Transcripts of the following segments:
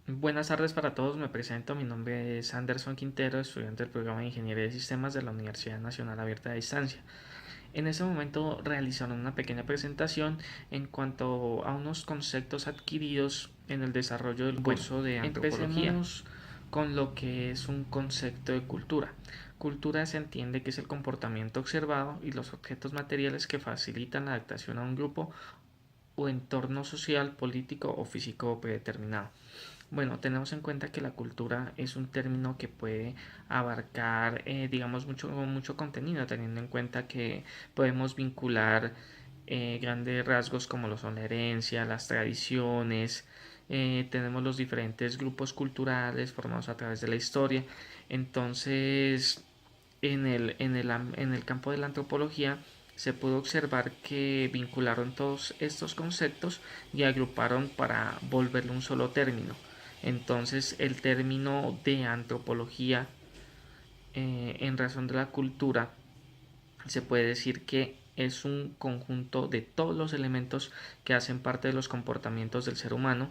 Buenas tardes para todos, me presento, mi nombre es Anderson Quintero, estudiante del programa de Ingeniería de Sistemas de la Universidad Nacional Abierta a Distancia. En este momento realizaron una pequeña presentación en cuanto a unos conceptos adquiridos en el desarrollo del curso de antropología. Empecemos con lo que es un concepto de cultura. Cultura se entiende que es el comportamiento observado y los objetos materiales que facilitan la adaptación a un grupo o entorno social, político o físico predeterminado. Bueno, tenemos en cuenta que la cultura es un término que puede abarcar, digamos, mucho contenido, teniendo en cuenta que podemos vincular grandes rasgos como lo son la herencia, las tradiciones, tenemos los diferentes grupos culturales formados a través de la historia. Entonces, en el campo de la antropología se pudo observar que vincularon todos estos conceptos y agruparon para volverlo un solo término. Entonces el término de antropología en razón de la cultura se puede decir que es un conjunto de todos los elementos que hacen parte de los comportamientos del ser humano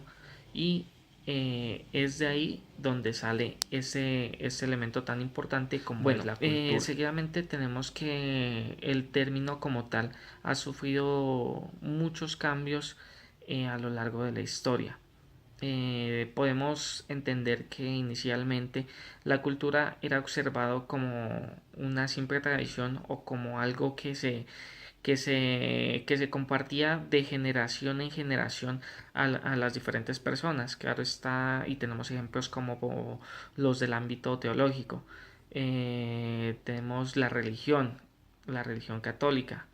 y es de ahí donde sale ese elemento tan importante como es la cultura. Seguidamente tenemos que el término como tal ha sufrido muchos cambios a lo largo de la historia. Podemos entender que inicialmente la cultura era observado como una simple tradición o como algo que se compartía de generación en generación a las diferentes personas. Claro está, y tenemos ejemplos como los del ámbito teológico. Tenemos la religión católica.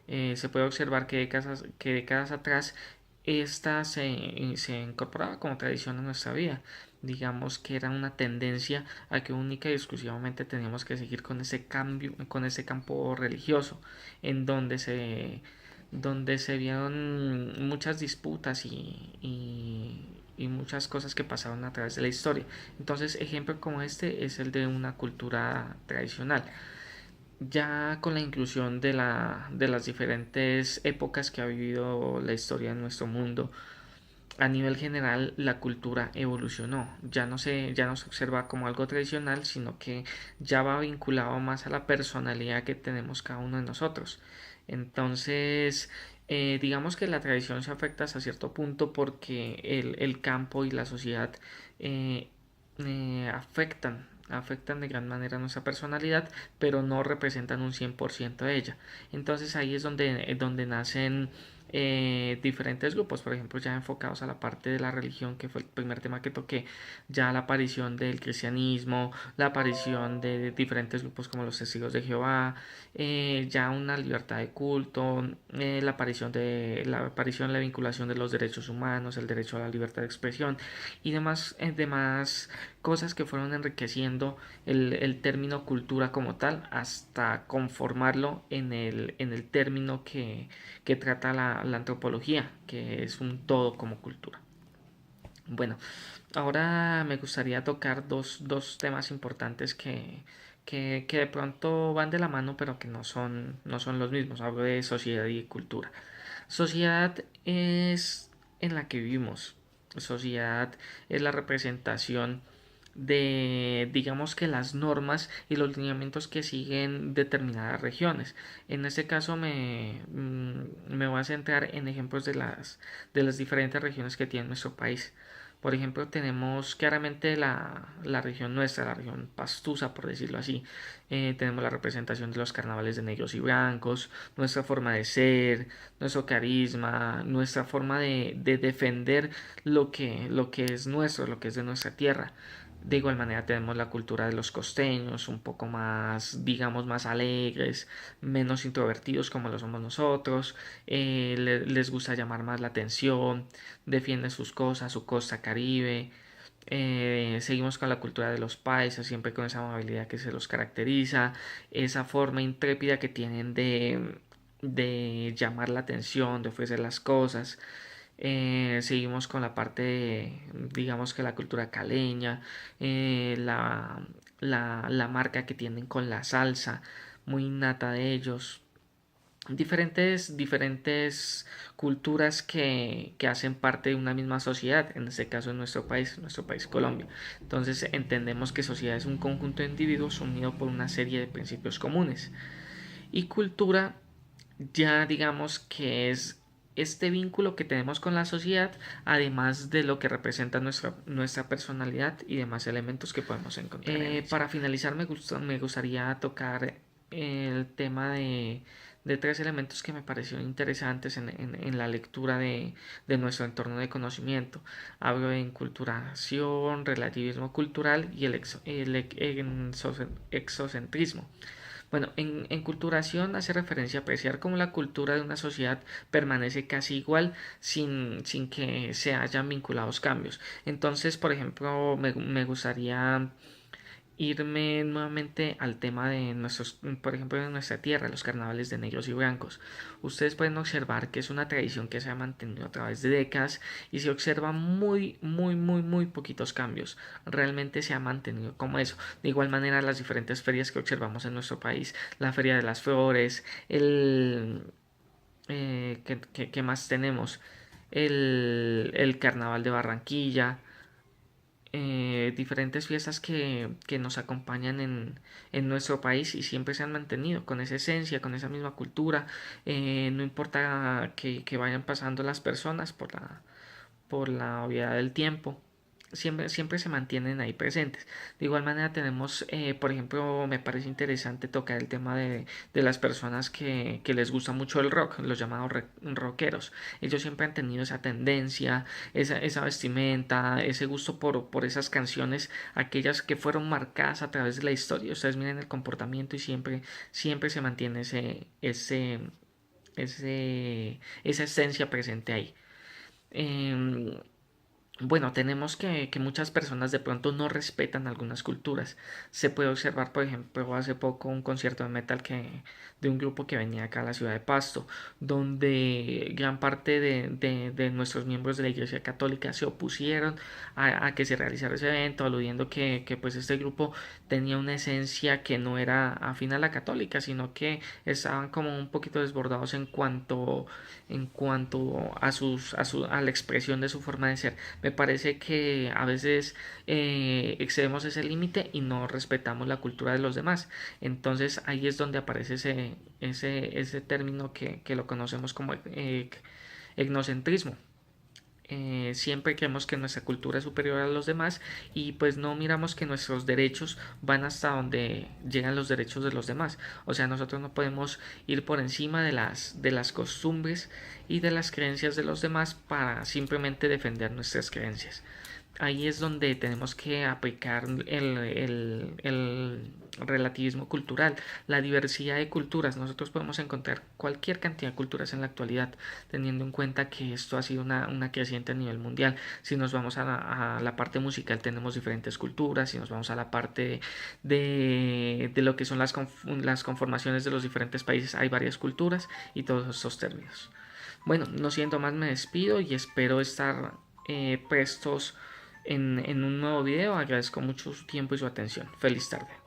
Se puede observar que décadas atrás esta se incorporaba como tradición en nuestra vida. Digamos que era una tendencia a que única y exclusivamente teníamos que seguir con ese cambio, con ese campo religioso, en donde se vieron muchas disputas y muchas cosas que pasaron a través de la historia. Entonces, ejemplo como este es el de una cultura tradicional. Ya con la inclusión de las diferentes épocas que ha vivido la historia en nuestro mundo, a nivel general la cultura evolucionó. Ya no se observa como algo tradicional, sino que ya va vinculado más a la personalidad que tenemos cada uno de nosotros. Entonces, digamos que la tradición se afecta hasta cierto punto porque el campo y la sociedad eh, afectan de gran manera nuestra personalidad, pero no representan un 100% de ella. Entonces ahí es donde nacen diferentes grupos, por ejemplo, ya enfocados a la parte de la religión, que fue el primer tema que toqué, ya la aparición del cristianismo, la aparición de diferentes grupos como los testigos de Jehová, ya una libertad de culto, la aparición, la vinculación de los derechos humanos, el derecho a la libertad de expresión y demás cosas que fueron enriqueciendo el término cultura como tal hasta conformarlo en el término que trata la antropología, que es un todo como cultura. Bueno, ahora me gustaría tocar dos temas importantes que de pronto van de la mano, pero que no son los mismos. Hablo de sociedad y cultura. Sociedad es en la que vivimos. Sociedad es la representación de, digamos que las normas y los lineamientos que siguen determinadas regiones. En este caso me voy a centrar en ejemplos de las diferentes regiones que tiene nuestro país. Por ejemplo, tenemos claramente la región nuestra, la región pastusa, por decirlo así. Tenemos la representación de los carnavales de negros y blancos, nuestra forma de ser, nuestro carisma, nuestra forma de defender lo que es nuestro, lo que es de nuestra tierra. De igual manera tenemos la cultura de los costeños, un poco más, digamos, más alegres, menos introvertidos como lo somos nosotros, les gusta llamar más la atención, defienden sus cosas, su costa caribe. Seguimos con la cultura de los paisas, siempre con esa amabilidad que se los caracteriza, esa forma intrépida que tienen de llamar la atención, de ofrecer las cosas. Seguimos con la parte, digamos que la cultura caleña, eh, la, la marca que tienen con la salsa, muy innata de ellos. diferentes culturas que hacen parte de una misma sociedad, en este caso en nuestro país Colombia. Entonces entendemos que sociedad es un conjunto de individuos unidos por una serie de principios comunes. Y cultura ya digamos que es este vínculo que tenemos con la sociedad, además de lo que representa nuestra personalidad y demás elementos que podemos encontrar. Para finalizar, me gustaría tocar el tema de tres elementos que me parecieron interesantes en la lectura de nuestro entorno de conocimiento. Hablo de enculturación, relativismo cultural y el exocentrismo. Bueno, en culturación hace referencia a apreciar cómo la cultura de una sociedad permanece casi igual sin que se hayan vinculados cambios. Entonces, por ejemplo, me gustaría irme nuevamente al tema de nuestros, por ejemplo, de nuestra tierra, los carnavales de negros y blancos. Ustedes pueden observar que es una tradición que se ha mantenido a través de décadas y se observan muy poquitos cambios. Realmente se ha mantenido como eso. De igual manera, las diferentes ferias que observamos en nuestro país, la Feria de las Flores, ¿qué más tenemos? El Carnaval de Barranquilla, diferentes fiestas que nos acompañan en nuestro país y siempre se han mantenido con esa esencia, con esa misma cultura. No importa que vayan pasando las personas por la obviedad del tiempo. Siempre se mantienen ahí presentes. De igual manera tenemos, por ejemplo, me parece interesante tocar el tema de las personas que les gusta mucho el rock, los llamados rockeros. Ellos siempre han tenido esa tendencia, esa vestimenta, ese gusto por esas canciones, aquellas que fueron marcadas a través de la historia. Ustedes miren el comportamiento y siempre se mantiene esa esencia presente ahí. Bueno, tenemos que muchas personas de pronto no respetan algunas culturas. Se puede observar, por ejemplo, hace poco un concierto de metal de un grupo que venía acá a la ciudad de Pasto, donde gran parte de nuestros miembros de la Iglesia Católica se opusieron a que se realizara ese evento, aludiendo que pues este grupo tenía una esencia que no era afín a la católica, sino que estaban como un poquito desbordados en cuanto a la expresión de su forma de ser. Me parece que a veces excedemos ese límite y no respetamos la cultura de los demás. Entonces ahí es donde aparece ese término que lo conocemos como etnocentrismo. Siempre creemos que nuestra cultura es superior a los demás y pues no miramos que nuestros derechos van hasta donde llegan los derechos de los demás. O sea, nosotros no podemos ir por encima de las costumbres y de las creencias de los demás para simplemente defender nuestras creencias. Ahí es donde tenemos que aplicar el relativismo cultural, la diversidad de culturas. Nosotros podemos encontrar cualquier cantidad de culturas en la actualidad, teniendo en cuenta que esto ha sido una creciente a nivel mundial. Si nos vamos a la parte musical, tenemos diferentes culturas. Si nos vamos a la parte de lo que son las conformaciones de los diferentes países, hay varias culturas y todos estos términos. Bueno, no siento más, me despido y espero estar prestos en un nuevo video. Agradezco mucho su tiempo y su atención. Feliz tarde.